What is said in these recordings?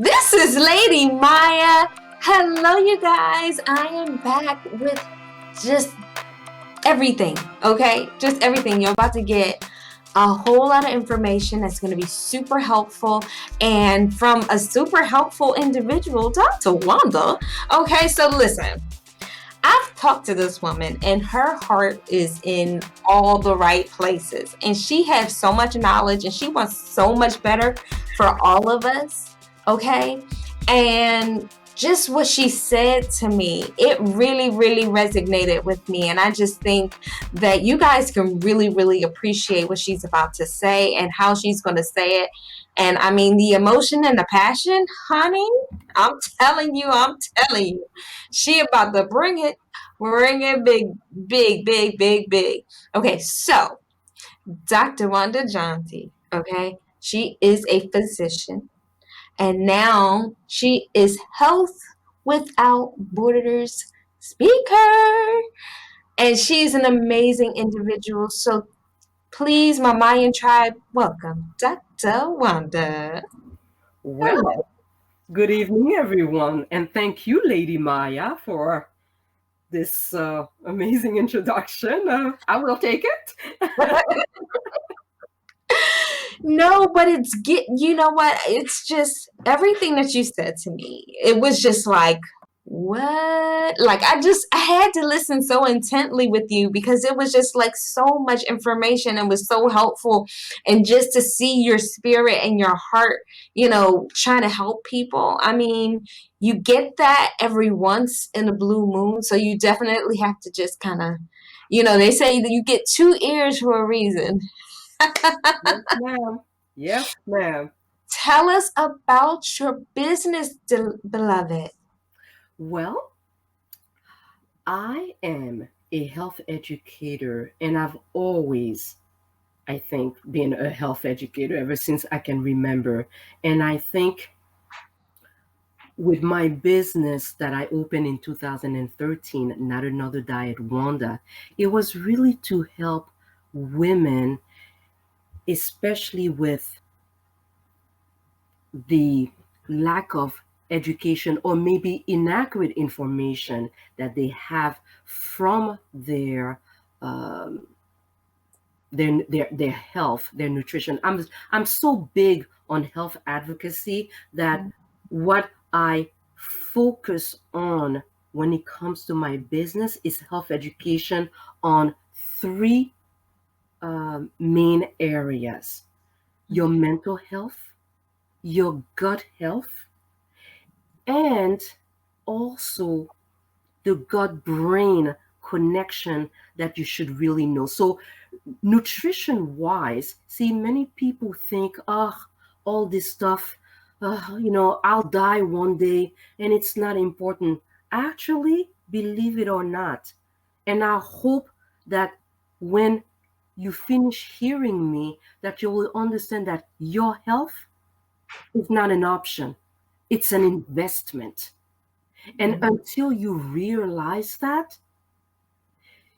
This is Lady Myya. Hello, you guys. I am back with just everything, okay? Just everything. You're about to get a whole lot of information that's going to be super helpful and from a super helpful individual, Dr. Wanda. Okay, so listen. I've talked to this woman and her heart is in all the right places. And she has so much knowledge and she wants so much better for all of us. Okay. And just what she said to me, it really, really resonated with me. And I just think that you guys can really, really appreciate what she's about to say and how she's going to say it. And I mean, the emotion and the passion, honey, I'm telling you, she about to bring it big, big, big, big, big. Okay, so Dr. Wanda Jeanty, okay, she is a physician, and now she is Health Without Borders speaker, and she's an amazing individual. So please, my Mayan tribe, welcome Dr. Wanda. Well, good evening, everyone, and thank you, Lady Myya, for this amazing introduction. I will take it. No, but you know what? It's just everything that you said to me. It was just like, what? Like, I had to listen so intently with you because it was just like so much information and was so helpful. And just to see your spirit and your heart, trying to help people. I mean, you get that every once in a blue moon. So you definitely have to just kind of, they say that you get two ears for a reason. Yes, ma'am. Yes, ma'am. Tell us about your business, beloved. Well, I am a health educator, and I've always, I think, been a health educator ever since I can remember. And I think with my business that I opened in 2013, notanotherdietwanda, it was really to help women, especially with the lack of education or maybe inaccurate information that they have from um, their health, their nutrition. I'm so big on health advocacy that what I focus on when it comes to my business is health education on three main areas: your mental health, your gut health, and also the gut brain connection that you should really know. So, nutrition wise, see, many people think, oh, all this stuff, I'll die one day and it's not important. Actually, believe it or not, and I hope that when you finish hearing me, that you will understand that your health is not an option, it's an investment. And until you realize that,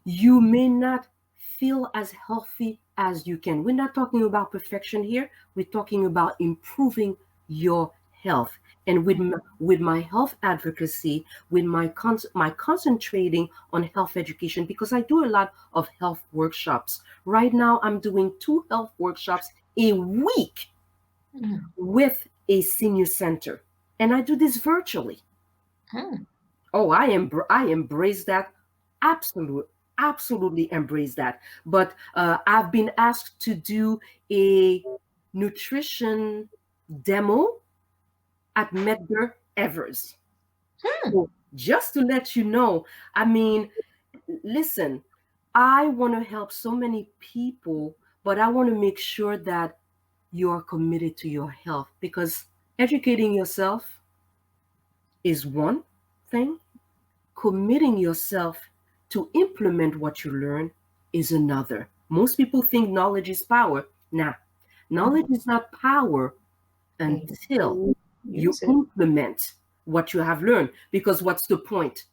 you may not feel as healthy as you can. We're not talking about perfection here. We're talking about improving your health. And with my health advocacy, with my concentrating on health education, because I do a lot of health workshops. Right now, I'm doing 2 health workshops a week with a senior center, and I do this virtually. Oh, I embrace that. Absolutely embrace that. But I've been asked to do a nutrition demo at Medgar Evers. So just to let you know, I mean, listen, I want to help so many people, but I want to make sure that you're committed to your health, because educating yourself is one thing. Committing yourself to implement what you learn is another. Most people think knowledge is power. Nah, knowledge is not power until you Use it. implement what you have learned. Because what's the point?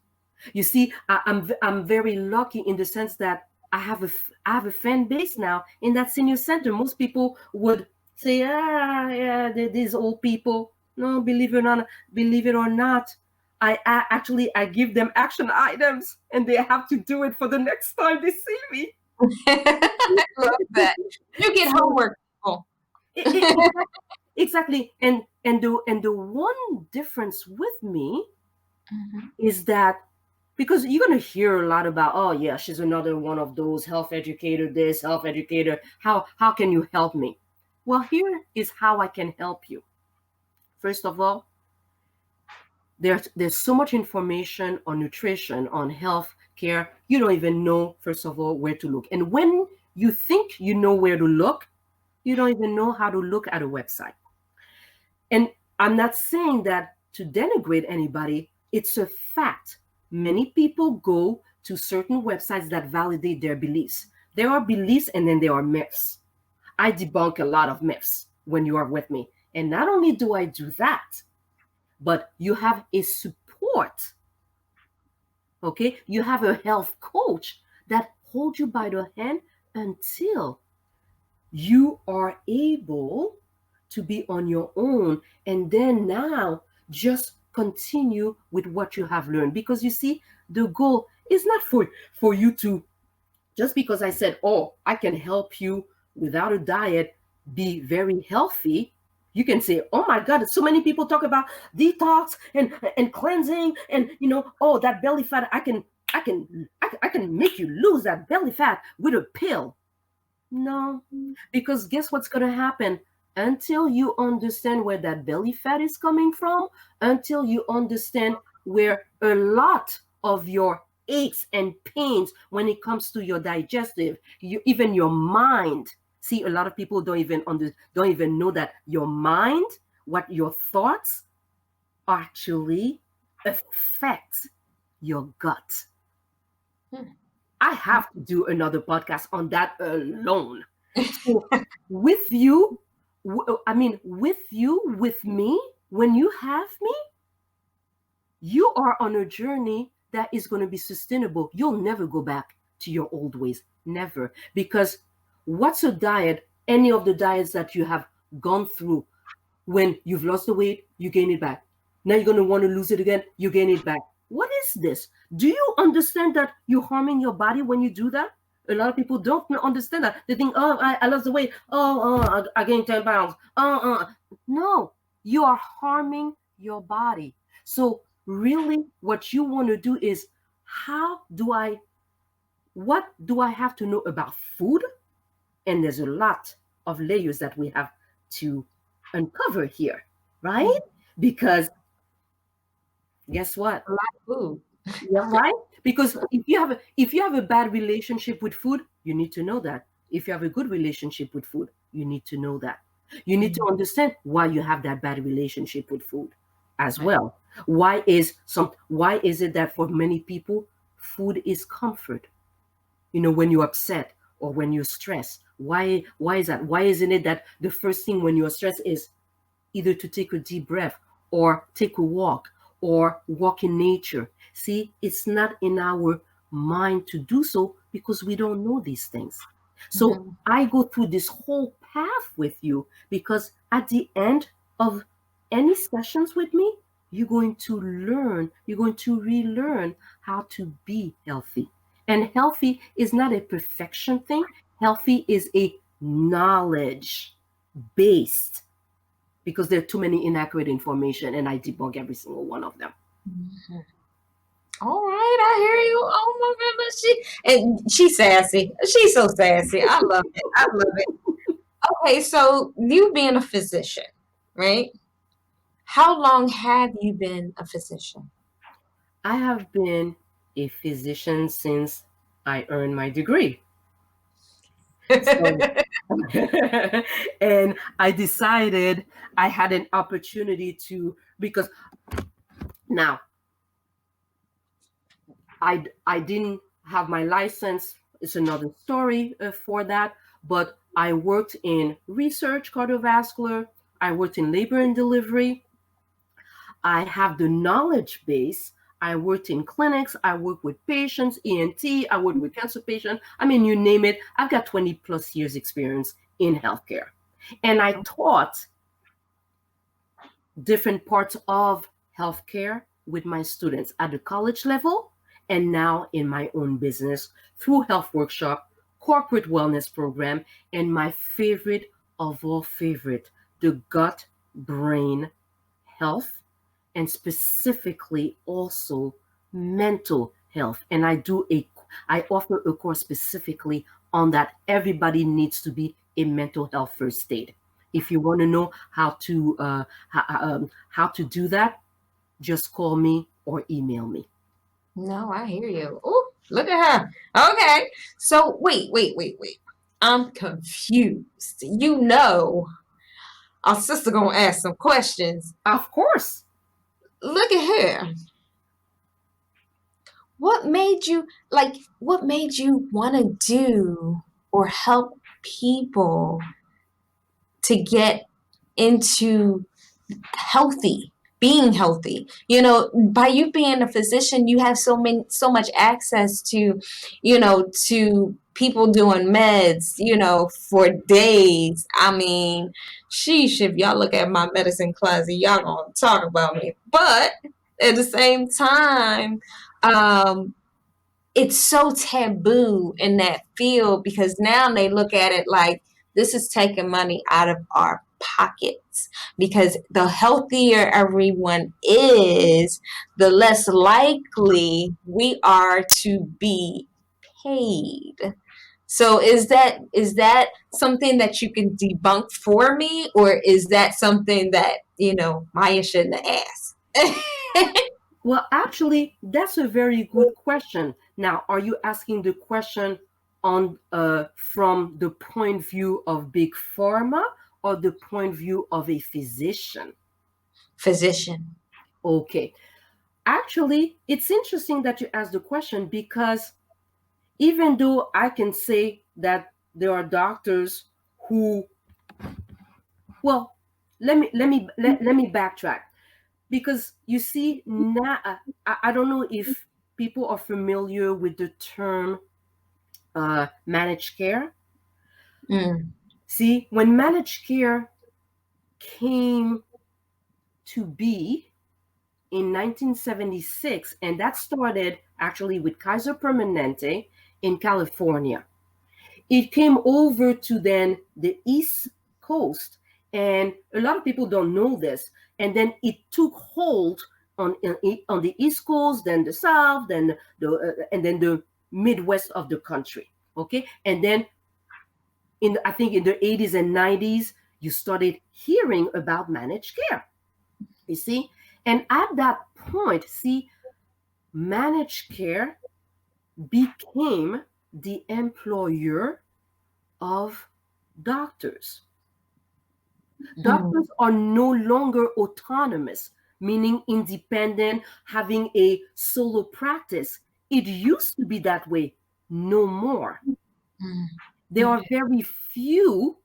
You see, I'm very lucky in the sense that I have a fan base now in that senior center. Most people would say, ah, yeah, these old people. No, believe it or not, I give them action items, and they have to do it for the next time they see me. I love that. You get So homework, people. it, exactly, and the one difference with me Mhm. is that, because you're going to hear a lot about, oh yeah, she's another one of those health educator, this health educator, how can you help me? Well, here is how I can help you. First of all, there's so much information on nutrition, on health care, you don't even know, first of all, where to look. And when you think you know where to look, you don't even know how to look at a website. And I'm not saying that to denigrate anybody, it's a fact. Many people go to certain websites that validate their beliefs. There are beliefs and then there are myths. I debunk a lot of myths when you are with me. And not only do I do that, but you have a support. Okay? You have a health coach that holds you by the hand until you are able to be on your own, and then now just continue with what you have learned. Because you see, the goal is not for you to, just because I said, oh, I can help you without a diet be very healthy. You can say, oh my god, so many people talk about detox and cleansing, and oh, that belly fat, I can make you lose that belly fat with a pill. No, because guess what's going to happen? Until you understand where that belly fat is coming from, until you understand where a lot of your aches and pains when it comes to your digestive, even your mind. See, a lot of people don't even know that your mind, what your thoughts actually affect your gut. I have to do another podcast on that alone. So with you, with me, when you have me, you are on a journey that is going to be sustainable. You'll never go back to your old ways. Never. Because what's a diet? Any of the diets that you have gone through, when you've lost the weight, you gain it back. Now you're going to want to lose it again, you gain it back. What is this? Do you understand that you're harming your body when you do that? A lot of people don't understand that. They think, oh, I lost the weight. I gained 10 pounds. No, you are harming your body. So really what you want to do is, what do I have to know about food? And there's a lot of layers that we have to uncover here, right? Because guess what? A lot of food. Yeah, right? Because if you have a bad relationship with food, you need to know that. If you have a good relationship with food, you need to know that. You need to understand why you have that bad relationship with food as Right. well. Why is it that for many people food is comfort? When you're upset or when you're stressed. Why is that? Why isn't it that the first thing when you're stressed is either to take a deep breath or take a walk or walk in nature? See, it's not in our mind to do so because we don't know these things. So Mhm. I go through this whole path with you because at the end of any sessions with me, you're going to relearn how to be healthy. And healthy is not a perfection thing. Healthy is a knowledge based, because there are too many inaccurate information, and I debunk every single one of them. Mhm. All right, I hear you. Oh my goodness, she's sassy. She's so sassy. I love it. I love it. Okay, so you being a physician, right? How long have you been a physician? I have been a physician since I earned my degree. So, and I decided I had an opportunity to, because now I didn't have my license. It's another story for that. But I worked in research, cardiovascular. I worked in labor and delivery. I have the knowledge base. I worked in clinics. I work with patients, ENT. I work with cancer patients. I mean, you name it. I've got 20 plus years experience in healthcare. And I taught different parts of healthcare with my students at the college level and now in my own business through health workshop, corporate wellness program, and my favorite of all favorite, the gut brain health, and specifically also mental health. And I offer a course specifically on that. Everybody needs to be a mental health first aid. If you want to know how to do that, just call me or email me. No, I hear you. Oh, look at her. Okay. So wait. I'm confused. You know, our sister gonna ask some questions. Of course. Look at her. What made you want to do or help people to get into healthy, being healthy? You know, by you being a physician, you have so much access to, to people doing meds, for days. I mean, sheesh, if y'all look at my medicine closet, y'all gonna talk about me. But at the same time, um, it's so taboo in that field because now they look at it like this is taking money out of our pockets, because the healthier everyone is, the less likely we are to be paid. So is that something that you can debunk for me, or is that something that, Myya shouldn't have asked? Well, actually, that's a very good question. Now, are you asking the question on from the point of view of big pharma or the point of view of a physician? Physician. Okay. Actually, it's interesting that you asked the question because even though I can say that there are doctors who, well, let me backtrack because you see now I don't know if people are familiar with the term managed care. Mm. See, when managed care came to be in 1976, and that started actually with Kaiser Permanente in California. It came over to then the East Coast, and a lot of people don't know this. And then it took hold on the East Coast, then the South, then and then the Midwest of the country. Okay, and then I think in the 80s and 90s, you started hearing about managed care. You see, and at that point, see, managed care became the employer of doctors. Mm. Doctors are no longer autonomous, meaning independent, having a solo practice. It used to be that way, no more. Mm. There are very few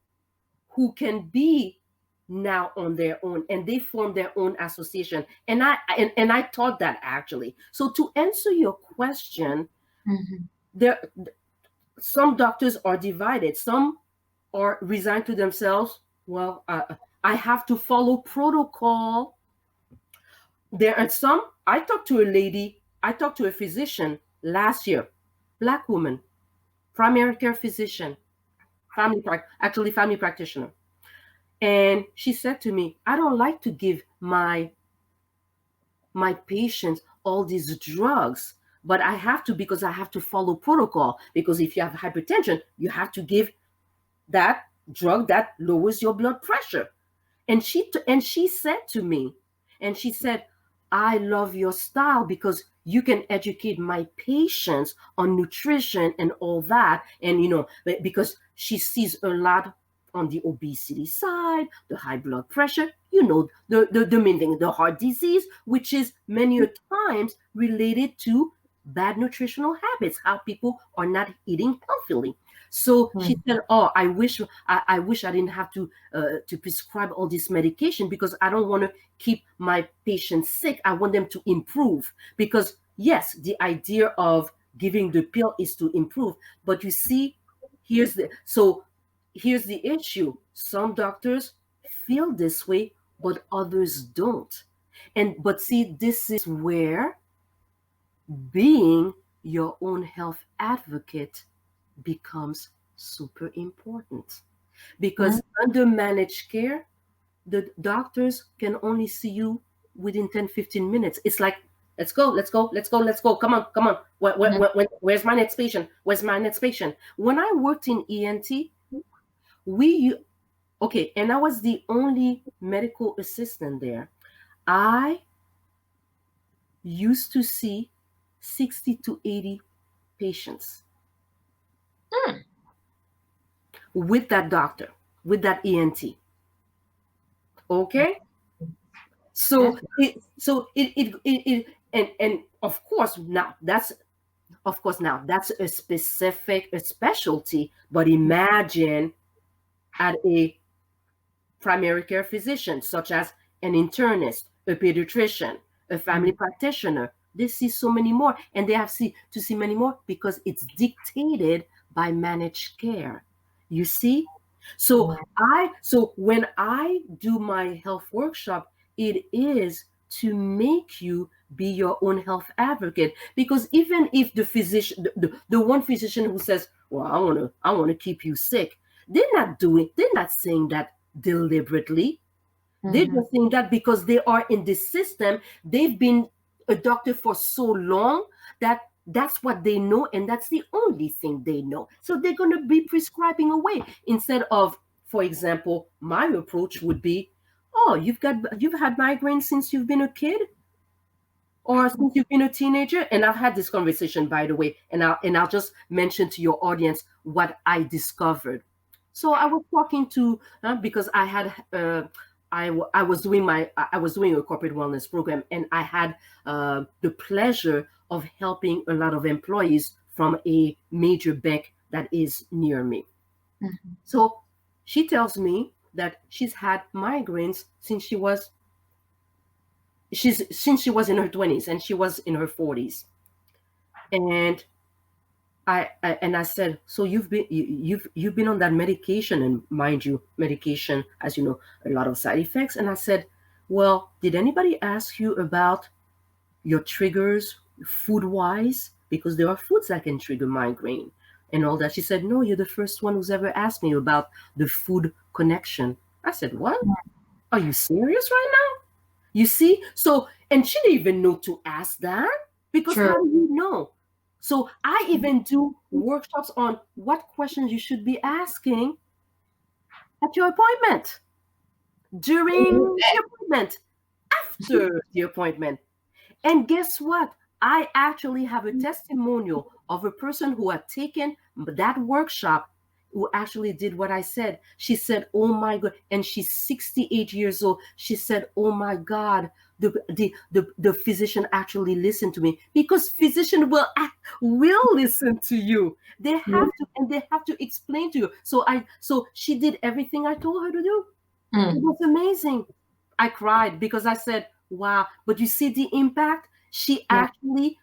who can be now on their own, and they form their own association. And I taught that actually. So to answer your question, Mhm. there some doctors are divided. Some are resigned to themselves. Well, I have to follow protocol. There are some. I talked to a physician last year, black woman, primary care physician, family practitioner. And she said to me, I don't like to give my patients all these drugs, but I have to because I have to follow protocol. Because if you have hypertension, you have to give that drug that lowers your blood pressure. And she said to me, and she said, I love your style because you can educate my patients on nutrition and all that. And because she sees a lot on the obesity side, the high blood pressure, the main thing, the heart disease, which is many a times related to bad nutritional habits, how people are not eating healthily. So she Mm. said, "Oh, I wish I didn't have to prescribe all this medication because I don't want to keep my patients sick. I want them to improve because yes, the idea of giving the pill is to improve, but you see, here's the issue. Some doctors feel this way, but others don't. But see, this is where being your own health advocate becomes super important. Mm-hmm. Because under managed care, the doctors can only see you within 10-15 minutes. It's like, let's go, let's go, let's go, let's go. Come on, come on. Where's my next patient? Where's my next patient? When I worked in ENT, we, okay, and I was the only medical assistant there. I used to see 60 to 80 patients with that doctor, with that ENT. Okay? So That's and of course now that's a specialty, but imagine at a primary care physician, such as an internist, a pediatrician, a family practitioner. They see so many more, and they have to see many more because it's dictated by managed care. You see? So right. so when I do my health workshop, it is to make you be your own health advocate. Because even if the physician, the one physician who says, well, I want to keep you sick, they're not saying that deliberately. They're Mm-hmm. just saying that because they are in this system. They've been a doctor for so long that that's what they know, and that's the only thing they know. So they're going to be prescribing away instead of, for example, my approach would be, oh, you've had migraines since you've been a kid or since you've been a teenager. And I've had this conversation, by the way, and I'll just mention to your audience what I discovered. So I was talking to because I had I was doing a corporate wellness program, and I had the pleasure of helping a lot of employees from a major bank that is near me. Mm-hmm. So she tells me that she's had migraines since she was in her 20s, and she was in her 40s. And I said, so you've been on that medication, and mind you, medication, as you know, a lot of side effects. And I said, well, did anybody ask you about your triggers food wise? Because there are foods that can trigger migraine and all that. She said, no, you're the first one who's ever asked me about the food connection. I said, what? Are you serious right now? You see? So, and she didn't even know to ask that, because True. how do you know? So I even do workshops on what questions you should be asking at your appointment, during the appointment, after the appointment. And guess what? I actually have a testimonial of a person who had taken that workshop, who actually did what I said. She said, oh my God, and she's 68 years old. She said, oh my God, the physician actually listened to me, because physician will listen to you. They have to, and they have to explain to you. So she did everything I told her to do. It Mm. was amazing. I cried because I said, wow, but you see the impact? She Yeah. actually,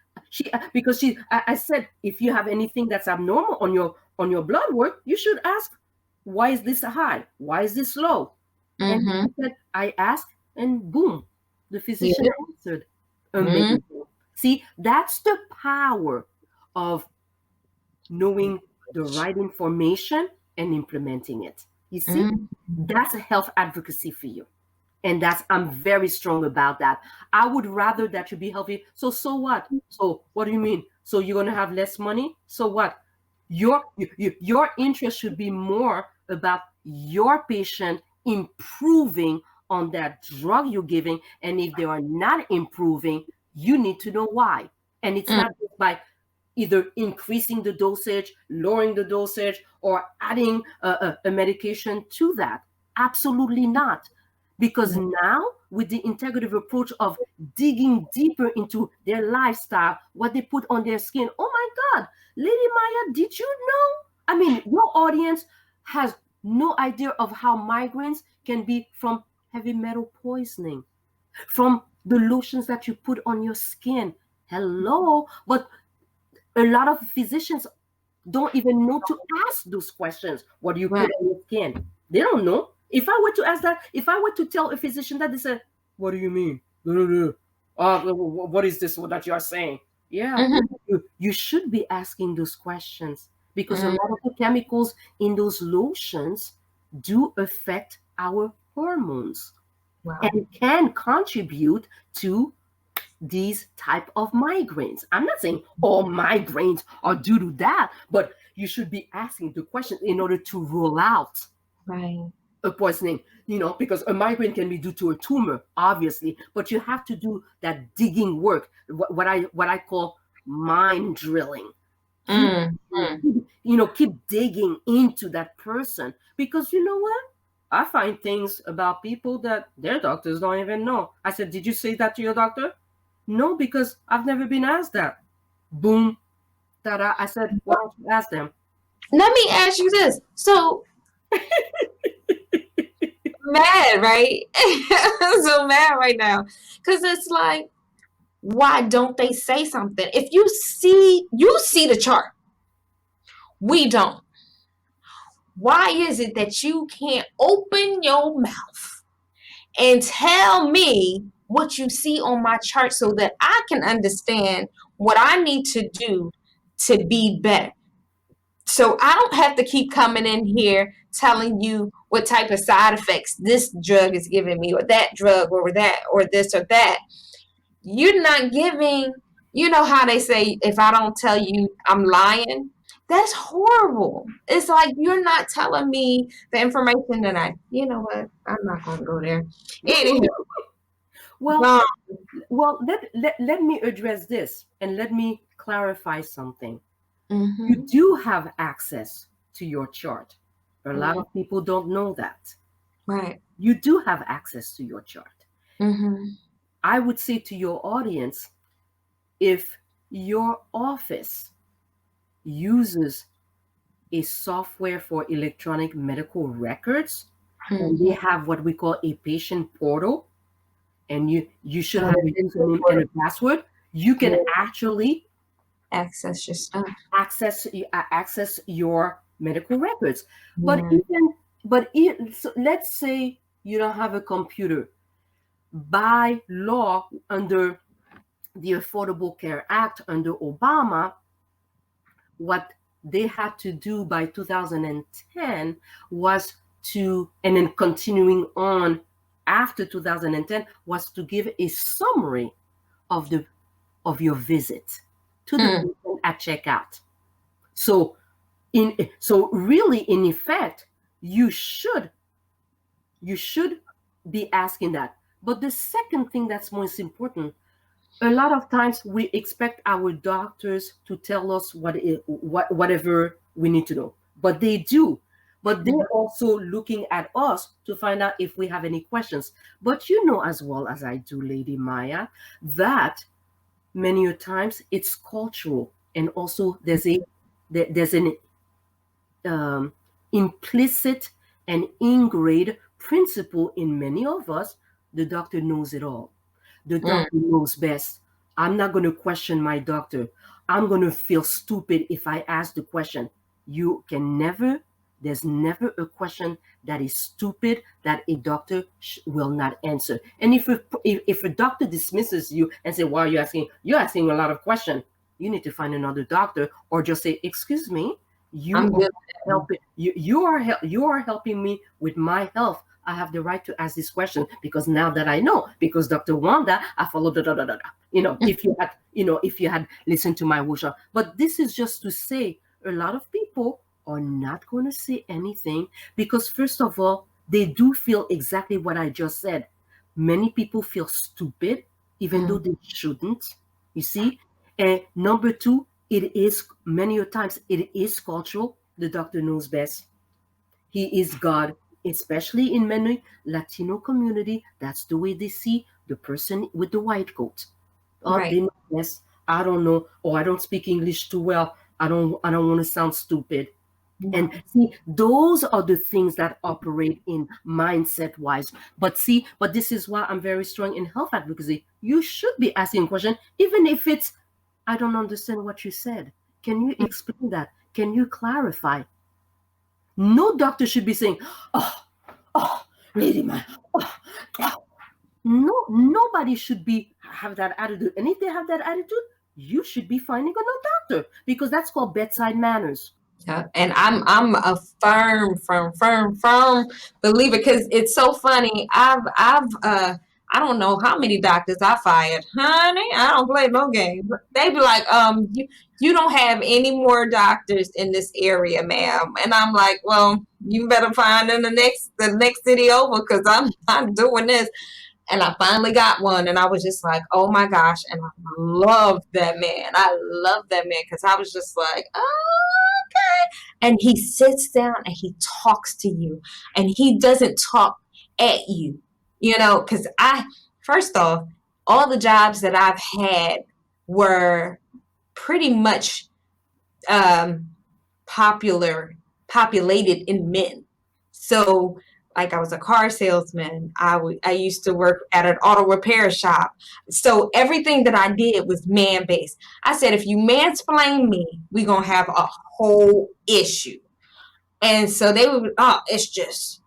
because I said, if you have anything that's abnormal on your blood work, you should ask, why is this high? Why is this low? And Mm-hmm. she said, I asked, and boom, the Yeah. physician answered. Mm-hmm. Amazing. See, that's the power of knowing the right information and implementing it. You see, that's a health advocacy for you. And I'm very strong about that. I would rather that you be healthy. So what? So what do you mean? So you're gonna have less money? So what? Your interest should be more about your patient improving on that drug you're giving. And if they are not improving, you need to know why. And it's Mm. not just by either increasing the dosage, lowering the dosage, or adding a medication to that. Absolutely not. Because now, with the integrative approach of digging deeper into their lifestyle, what they put on their skin, oh my God, Lady Myya, did you know? I mean, your audience has no idea of how migraines can be from heavy metal poisoning, from the lotions that you put on your skin. Hello, but a lot of physicians don't even know to ask those questions. What do you Right. put on your skin? They don't know. If I were to ask that, if I were to tell a physician that, they said, "What do you mean? What is this that you are saying?" Yeah, Mm-hmm. you should be asking those questions because a Mm. lot of the chemicals in those lotions do affect our hormones Wow. and can contribute to these type of migraines. I'm not saying all migraines are due to that, but you should be asking the question in order to rule out Right. a poisoning, because a migraine can be due to a tumor, obviously, but you have to do that digging work, what I call mind drilling. Keep Mm. Mm. keep digging into that person, because you know what? I find things about people that their doctors don't even know. I said, "Did you say that to your doctor?" "No, because I've never been asked that." Boom, tada. I said, "Why don't you ask them?" Let me ask you this. So mad, right? I'm so mad right now. Because it's like, why don't they say something? If you see the chart, we don't. Why is it that you can't open your mouth and tell me what you see on my chart so that I can understand what I need to do to be better? So I don't have to keep coming in here telling you what type of side effects this drug is giving me, or that drug, or that, or this or that. You're not giving, you know how they say, if I don't tell you, I'm lying? That's horrible. It's like you're not telling me the information that you know what? I'm not going to go there. Anywho, Well, um, let me address this and let me clarify something. You mm-hmm, do have access to your chart. A lot mm, of people don't know that. right. You do have access to your chart. Mm-hmm, I would say to your audience, if your office uses a software for electronic medical records and they mm-hmm. have what we call a patient portal, and you should have a username and a password, you can Yeah, actually access your stuff. access your medical records. But Yeah. even so let's say you don't have a computer. By law, under the Affordable Care Act under Obama, what they had to do by 2010 was to, and then continuing on after 2010, was to give a summary of the of your visit to the Mm, patient at checkout. So really, in effect, you should you should be asking that. But the second thing that's most important, a lot of times we expect our doctors to tell us whatever we need to know, but they do. But mm, they're also looking at us to find out if we have any questions. But you know as well as I do, Lady Myya, that many a times it's cultural, and also there's an um, implicit and ingrained principle in many of us. The doctor knows it all. The mm. doctor knows best. I'm not going to question my doctor. I'm going to feel stupid if I ask the question. You can never, there's never a question that is stupid that a doctor will not answer. And if a doctor dismisses you and say, "Why are you asking?" You're asking a lot of questions. You need to find another doctor, or just say, "Excuse me, you I'm are good. helping you are helping me with my health. I have the right to ask this question because now that I know, because Dr. Wanda, I follow da da da da da." If you had listened to my workshop. But this is just to say a lot of people are not going to say anything because, first of all, they do feel exactly what I just said. Many people feel stupid even though Mm, they shouldn't. You see? And number two, it is many a times it is cultural. The doctor knows best. He is God, especially in many Latino community. That's the way they see the person with the white coat. Oh, right. they know best. I don't know. Oh, I don't speak English too well. I don't want to sound stupid. And No. see, those are the things that operate in mindset wise. But this is why I'm very strong in health advocacy. You should be asking a question, even if it's, "I don't understand what you said. Can you explain that? Can you clarify?" No doctor should be saying, "Oh, oh, lady man, oh, oh. No, nobody should have that attitude. And if they have that attitude, you should be finding another doctor, because that's called bedside manners. Yeah, and I'm a firm believer, because it's so funny. I don't know how many doctors I fired, honey. I don't play no games. They be like, you don't have any more doctors in this area, ma'am. And I'm like, well, you better find in the next city over, because I'm doing this. And I finally got one, and I was just like, oh my gosh. And I love that man. I love that man, because I was just like, oh, okay. And he sits down and he talks to you, and he doesn't talk at you, because first off, all the jobs that I've had were pretty much um, populated in men. So, like, I was a car salesman. I used to work at an auto repair shop. So everything that I did was man based. I said, if you mansplain me, we're gonna have a whole issue. And so they would, oh, it's just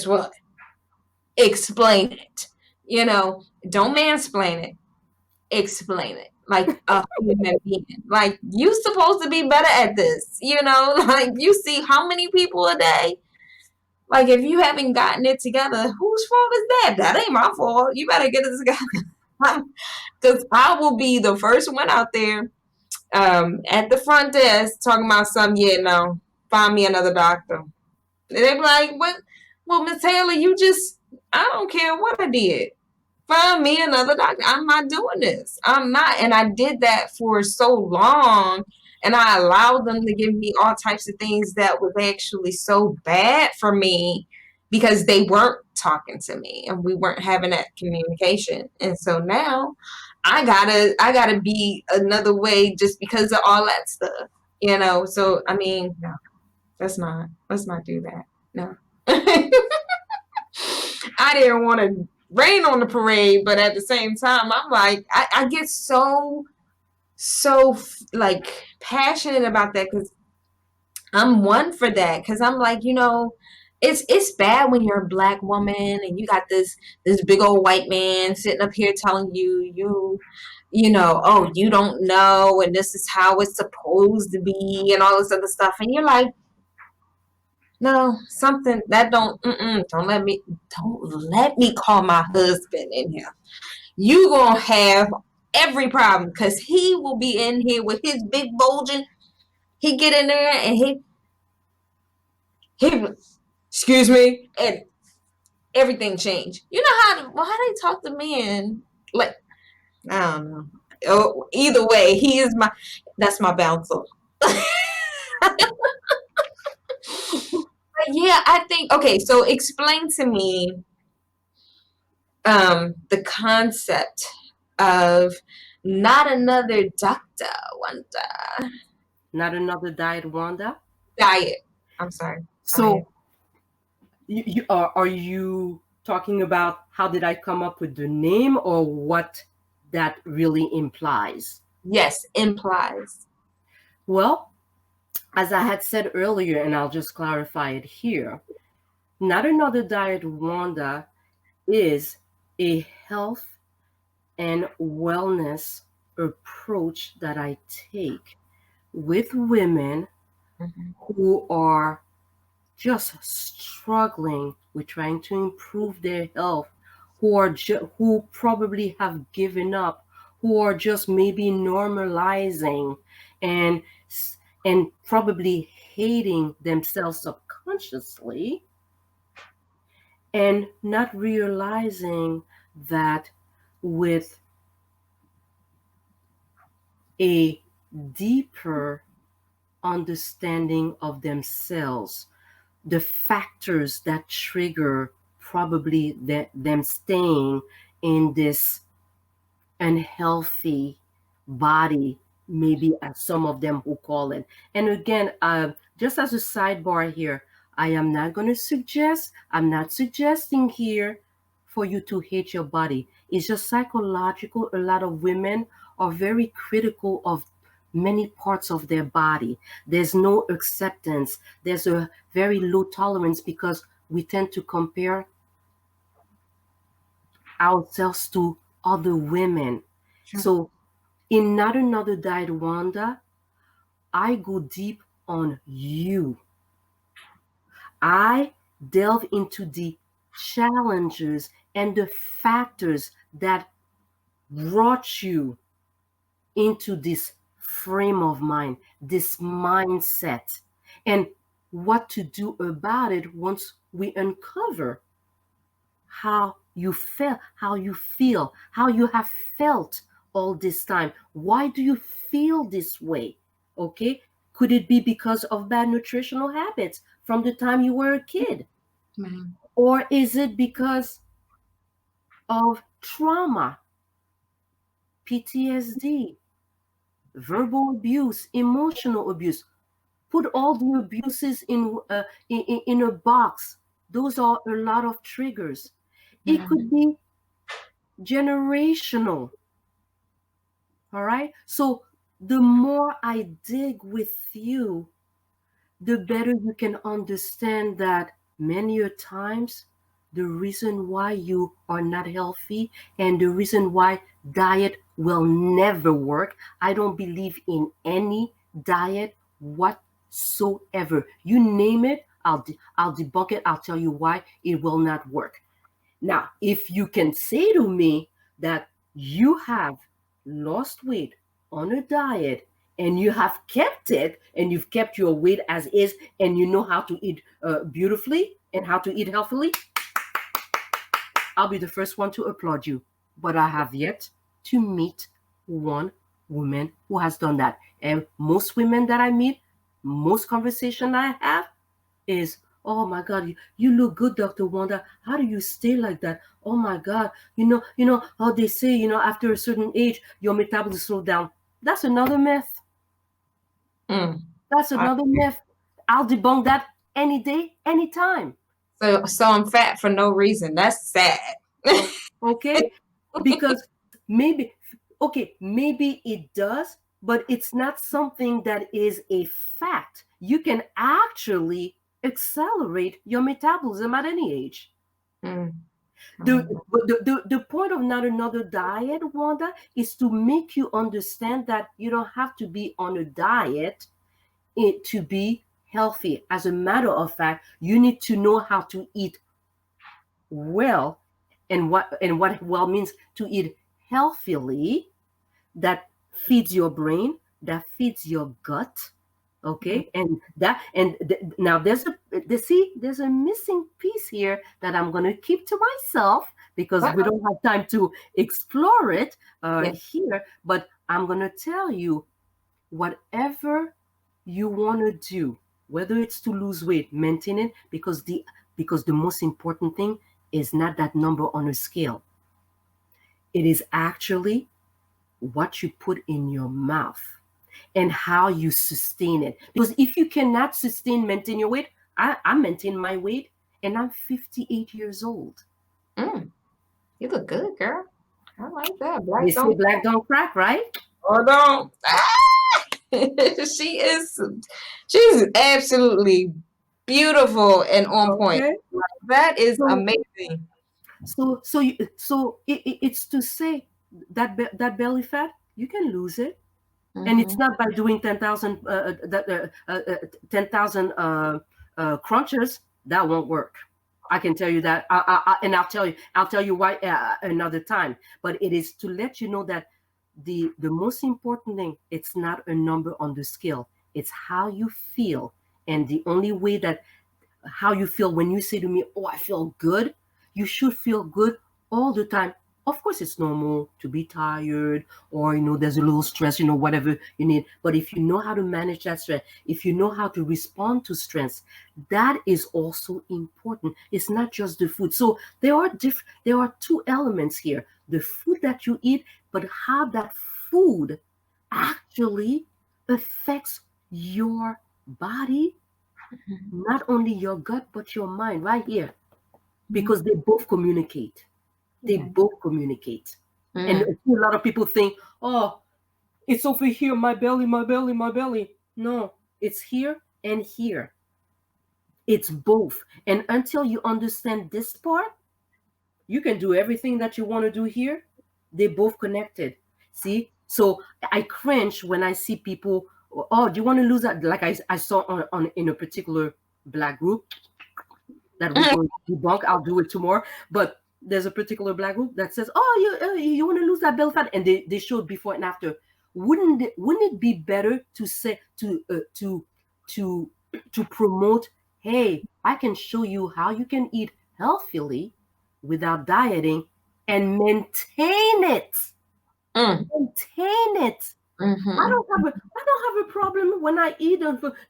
what? Explain it. Don't mansplain it. Explain it like a human being. Like, you supposed to be better at this. Like, you see how many people a day. Like, if you haven't gotten it together, whose fault is that? That ain't my fault. You better get it together. Because I will be the first one out there at the front desk talking about something. Yeah, no, find me another doctor. And they be like, what? Well, Miss Taylor, I don't care what I did. Find me another doctor. I'm not doing this. I'm not. And I did that for so long. And I allowed them to give me all types of things that was actually so bad for me, because they weren't talking to me and we weren't having that communication. And so now I gotta be another way, just because of all that stuff. So I mean, no, let's not do that. No. I didn't want to rain on the parade, but at the same time, I'm like, I get so like passionate about that, because I'm one for that. Because I'm like, it's bad when you're a Black woman and you got this big old white man sitting up here telling oh, you don't know, and this is how it's supposed to be, and all this other stuff, and you're like, no, something that don't let me call my husband in here. You gonna have every problem, because he will be in here with his big bulging. He get in there and he excuse me, and everything changed. You know how they talk to men, like, I don't know. Oh, either way, that's my bouncer. But yeah, I think, okay, so explain to me the concept of not another doctor, Wanda. Not another diet, Wanda. Diet. I'm sorry. So, are you talking about how did I come up with the name, or what that really implies? Yes, implies. Well, as I had said earlier, and I'll just clarify it here, Not Another Diet, Wanda is a health and wellness approach that I take with women who are just struggling with trying to improve their health, who probably have given up, who are just maybe normalizing and probably hating themselves subconsciously, and not realizing that with a deeper understanding of themselves, the factors that trigger probably them staying in this unhealthy body, maybe as some of them who call it. And again, just as a sidebar here, I'm not suggesting here for you to hate your body. It's just psychological. A lot of women are very critical of many parts of their body. There's no acceptance. There's a very low tolerance, because we tend to compare ourselves to other women. Sure. So in Not Another Diet Wanda, I go deep on you. I delve into the challenges and the factors that brought you into this frame of mind, this mindset, and what to do about it once we uncover how you felt, how you feel, how you have felt all this time. Why do you feel this way? Okay? Could it be because of bad nutritional habits from the time you were a kid? Man. Or is it because of trauma, PTSD, verbal abuse, emotional abuse? Put all the abuses in a box. Those are a lot of triggers. It could Mhm. be generational. All right. So the more I dig with you, the better you can understand that many a times the reason why you are not healthy and the reason why diet will never work. I don't believe in any diet whatsoever. You name it, I'll debunk it. I'll tell you why it will not work. Now, if you can say to me that you have lost weight on a diet and you have kept it and you've kept your weight as is and you know how to eat beautifully and how to eat healthily, I'll be the first one to applaud you. But I have yet to meet one woman who has done that. And most women that I meet, most conversation I have, is, oh my God, you look good, Dr. Wanda. How do you stay like that? Oh my God, how they say, after a certain age, your metabolism slow down. That's another myth. Mm. That's I- another myth. I'll debunk that any day, anytime. so I'm fat for no reason. That's sad. Oh, okay? Because maybe, okay, maybe it does, but it's not something that is a fact. You can actually accelerate your metabolism at any age. Mm. The, Mm. the point of Not Another Diet, Wanda, is to make you understand that you don't have to be on a diet to be healthy. As a matter of fact, you need to know how to eat well, and what well means to eat healthily, that feeds your brain, that feeds your gut. Okay, now there's a missing piece here that I'm going to keep to myself because we Uh-oh. don't have time to explore it Yeah. here, but I'm going to tell you, whatever you want to do, whether it's to lose weight, maintain it, because the most important thing is not that number on a scale. It is actually what you put in your mouth and how you sustain it. Because if you cannot maintain your weight, I maintain my weight and I'm 58 years old. Mm. You look good, girl. I like that. They Black say don't black don't crack, right? or don't. She is. She's absolutely beautiful and on point. Okay. That is So amazing. it's to say that that belly fat, you can lose it, and it's Mm-hmm. not by doing 10,000 crunches. That won't work. I can tell you that, and I'll tell you why another time. But it is to let you know that the most important thing, it's not a number on the scale. It's how you feel, and the only way that how you feel when you say to me, "Oh, I feel good," you should feel good all the time. Of course, it's normal to be tired or, there's a little stress, whatever you need. But if you know how to manage that stress, if you know how to respond to stress, that is also important. It's not just the food. So there are two elements here: the food that you eat, but how that food actually affects your body, not only your gut but your mind, right here, Mm-hmm. because they both communicate. They Okay. both communicate. And Mm. a lot of people think, oh, it's over here, my belly, my belly, my belly. No, it's here and here. It's both. And until you understand this part, you can do everything that you want to do here. They both connected. See? So I cringe when I see people, oh, do you want to lose that? Like I saw on in a particular black group that we're going to debunk. I'll do it tomorrow. But there's a particular black group that says, "Oh, you want to lose that belly fat," and they showed before and after. Wouldn't it be better to say to to promote? Hey, I can show you how you can eat healthily without dieting and maintain it. Mm. Maintain it. Mm-hmm. I don't have a problem when I eat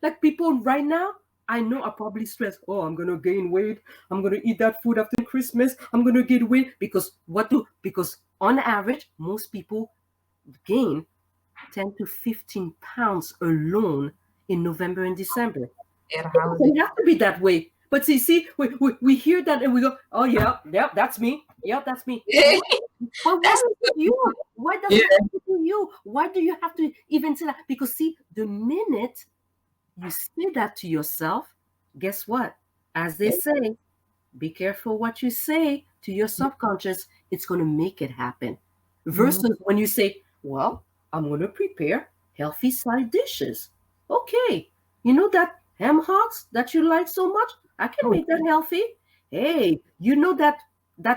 like people right now. I know are probably stressed. Oh, I'm gonna gain weight. I'm gonna eat that food after Christmas. I'm gonna gain weight because on average most people gain 10 to 15 pounds alone in November and December. Yeah, the It holiday. doesn't have to be that way. But see, we hear that and we go, oh yeah, yep, that's me. Yep, that's me. But what That's is it you? Why does yeah. it have to be you? Why do you have to even say that? Because see, the minute you say that to yourself, guess what? As they say, be careful what you say to your subconscious. It's going to make it happen. Mm. Versus when you say, well, I'm going to prepare healthy side dishes. Okay. You know that ham hocks that you like so much? I can Oh, make that healthy. Hey, you know that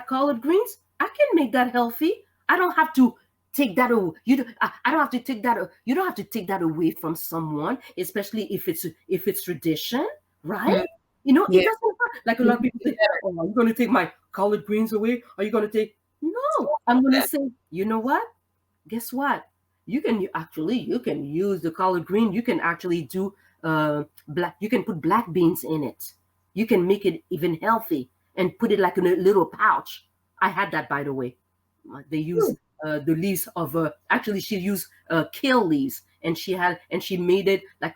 collard greens? I can make that healthy. I don't have to take that away. I don't have to take that. You don't have to take that away from someone, especially if it's tradition, right? mm. You know, it Yeah. doesn't hurt. Like a lot of people say, oh, are you going to take my collard greens away? Are you going to take? No, I'm going to say, you know what? Guess what? You can use the collard green. You can actually do black. You can put black beans in it. You can make it even healthy and put it like in a little pouch. I had that, by the way. They use the leaves of actually she used kale leaves, and she made it like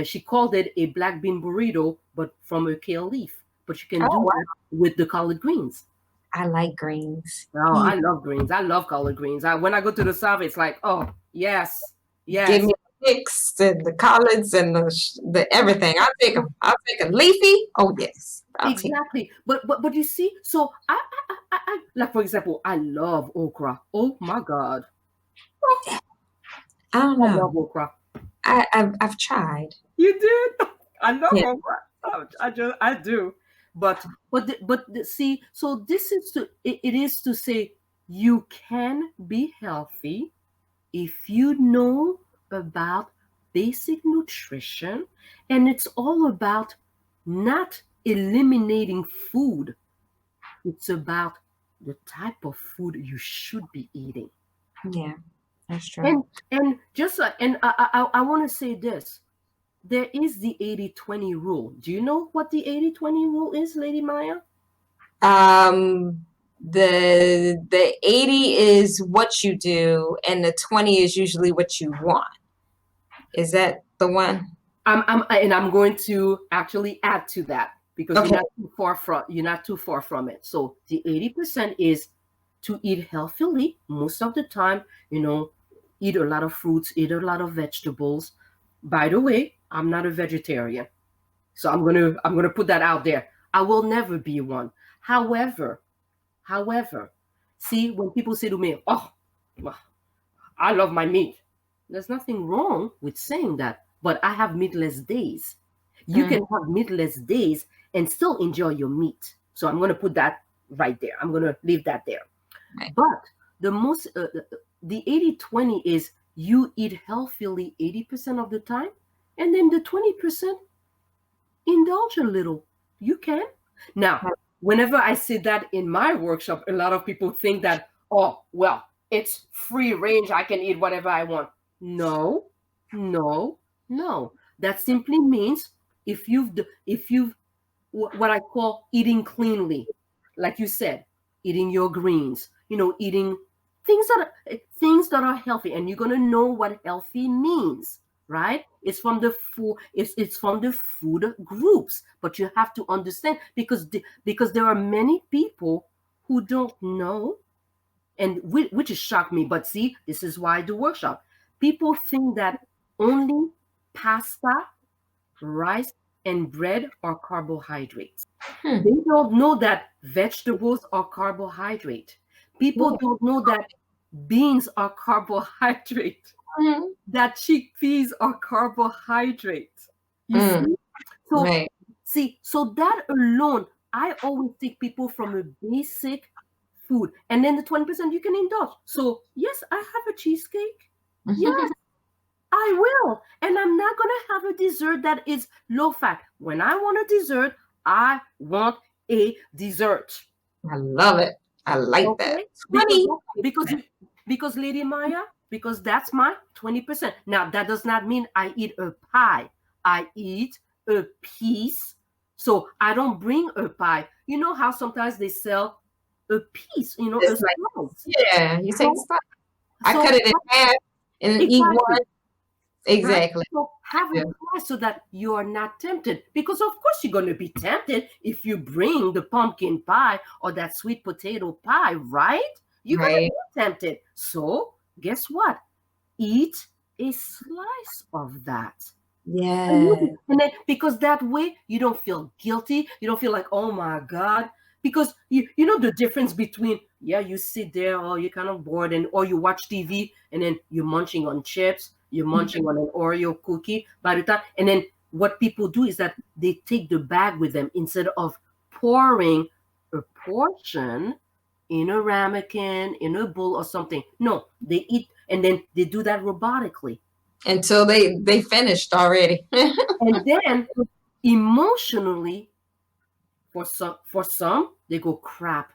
she called it a black bean burrito but from a kale leaf, but you can Oh, do wow. that with the collard greens. I like greens. Oh, You I love greens. I love collard greens. When I go to the south, it's like, oh yes, give yes. me the mix and the collards and the everything. I'll take them. I'll take a leafy. Oh yes, I'll take. Exactly. But you see, so I like, for example, I love okra. Oh my god, I don't I know. love okra. I've tried. You did. I love Yeah. okra. I do. See, so this is it is to say you can be healthy if you know about basic nutrition, and it's all about not eliminating food. It's about the type of food you should be eating. Yeah, that's true. And just and I want to say this. There is the 80-20 rule. Do you know what the 80-20 rule is, Lady Myya? Um, the 80 is what you do, and the 20 is usually what you want. Is that the one? I'm going to actually add to that because Okay. you're not too far from it. So the 80% is to eat healthily most of the time, eat a lot of fruits, eat a lot of vegetables. By the way, I'm not a vegetarian. So I'm gonna put that out there. I will never be one. However, see, when people say to me, "Oh, well, I love my meat," there's nothing wrong with saying that. But I have meatless days. You Mm, can have meatless days and still enjoy your meat. So I'm gonna put that right there. I'm gonna leave that there. right. But the 80-20 is you eat healthily 80% of the time, and then the 20% indulge a little. You can. Now, whenever I say that in my workshop, a lot of people think that, oh, well, it's free range. I can eat whatever I want. No, no, no. That simply means if you've what I call eating cleanly, like you said, eating your greens, eating things that are healthy, and you're gonna know what healthy means, right? It's from the food groups, but you have to understand because there are many people who don't know, and which has shocked me. But see, this is why I do workshop. People think that only pasta, rice, and bread are carbohydrates. Hmm. They don't know that vegetables are carbohydrate. People don't know that beans are carbohydrate, Mhm. that chickpeas are carbohydrate. You Mm. see? So, Right. so that alone, I always take people from a basic food, and then the 20% you can indulge. So, yes, I have a cheesecake. Yes, I will. And I'm not going to have a dessert that is low fat. When I want a dessert, I want a dessert. I love it. I like that. Okay? Because 20. because because Lady Myya, because that's my 20%. Now that does not mean I eat a pie. I eat a piece. So I don't bring a pie. You know how sometimes they sell a piece, a It's like, slice. yeah, you take the So spot. I cut so it in half and eat one. exactly. Right? Exactly. So have a Yeah. price so that you are not tempted. Because of course you're going to be tempted if you bring the pumpkin pie or that sweet potato pie, right? You're going to Right. be tempted. So guess what? Eat a slice of that. Yeah. And then because that way you don't feel guilty, you don't feel like, oh my God. Because you know the difference between, yeah, you sit there or you're kind of bored and or you watch TV and then you're munching on chips, you're munching on an Oreo cookie by the time, and then what people do is that they take the bag with them instead of pouring a portion in a ramekin, in a bowl or something. No, they eat and then they do that robotically. Until they finished already. And then emotionally, for some, they go crap,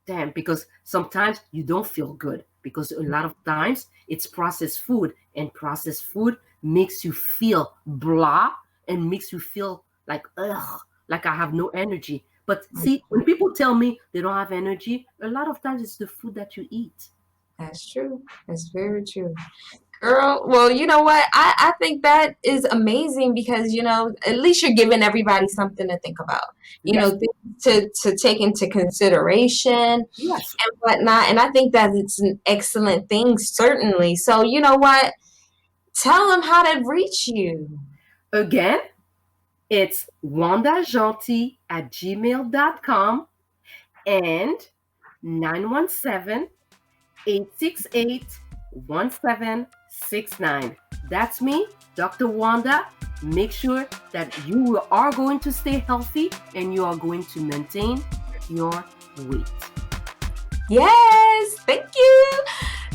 damn, because sometimes you don't feel good because a lot of times it's processed food, and processed food makes you feel blah and makes you feel like ugh, like I have no energy. But see, when people tell me they don't have energy, a lot of times it's the food that you eat. That's true. That's very true. Girl, well, you know what? I think that is amazing because, at least you're giving everybody something to think about, Yes, things to take into consideration and yes. whatnot. And I think that it's an excellent thing, certainly. So, you know what? Tell them how to reach you. Again, it's wandajeanty@gmail.com and 917-868-1769. That's me, Dr. Wanda. Make sure that you are going to stay healthy and you are going to maintain your weight. Yes, thank you.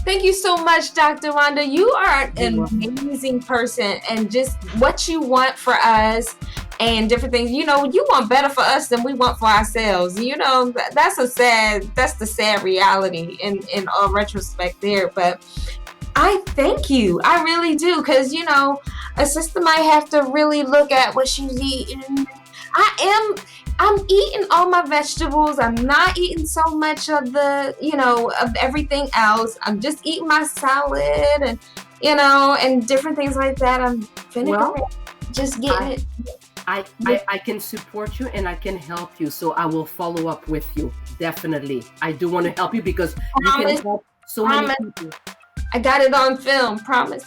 Thank you so much, Dr. Wanda. You are You're an welcome. amazing person, and just what you want for us and different things. You want better for us than we want for ourselves. That's the sad reality in all retrospect there. But I thank you. I really do. Because, a sister might have to really look at what she's eating. I'm eating all my vegetables. I'm not eating so much of of everything else. I'm just eating my salad and different things like that. I'm Well, vinaigrette, just getting I, it. I can support you and I can help you. So I will follow up with you. Definitely. I do want to help you because you can Promise, help so many promise. people. I got it on film. Promise.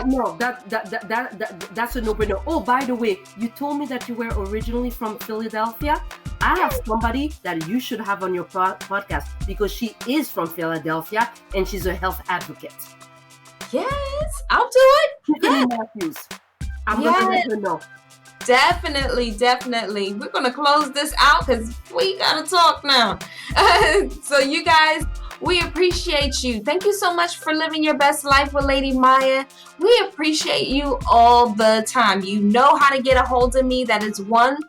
No, that's a no-brainer. Oh, by the way, you told me that you were originally from Philadelphia. I have somebody that you should have on your podcast because she is from Philadelphia and she's a health advocate. Yes, I'll do it. Tiffany Matthews. I'm gonna let her know. Definitely. We're going to close this out because we got to talk now. So you guys, we appreciate you. Thank you so much for living your best life with Lady Myya. We appreciate you all the time. You know how to get a hold of me. That is the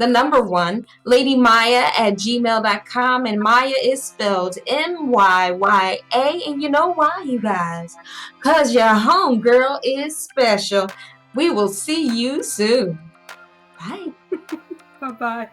number one, ladymyya@gmail.com. And Myya is spelled Myya. And you know why, you guys? Because your homegirl is special. We will see you soon. Bye. Bye-bye.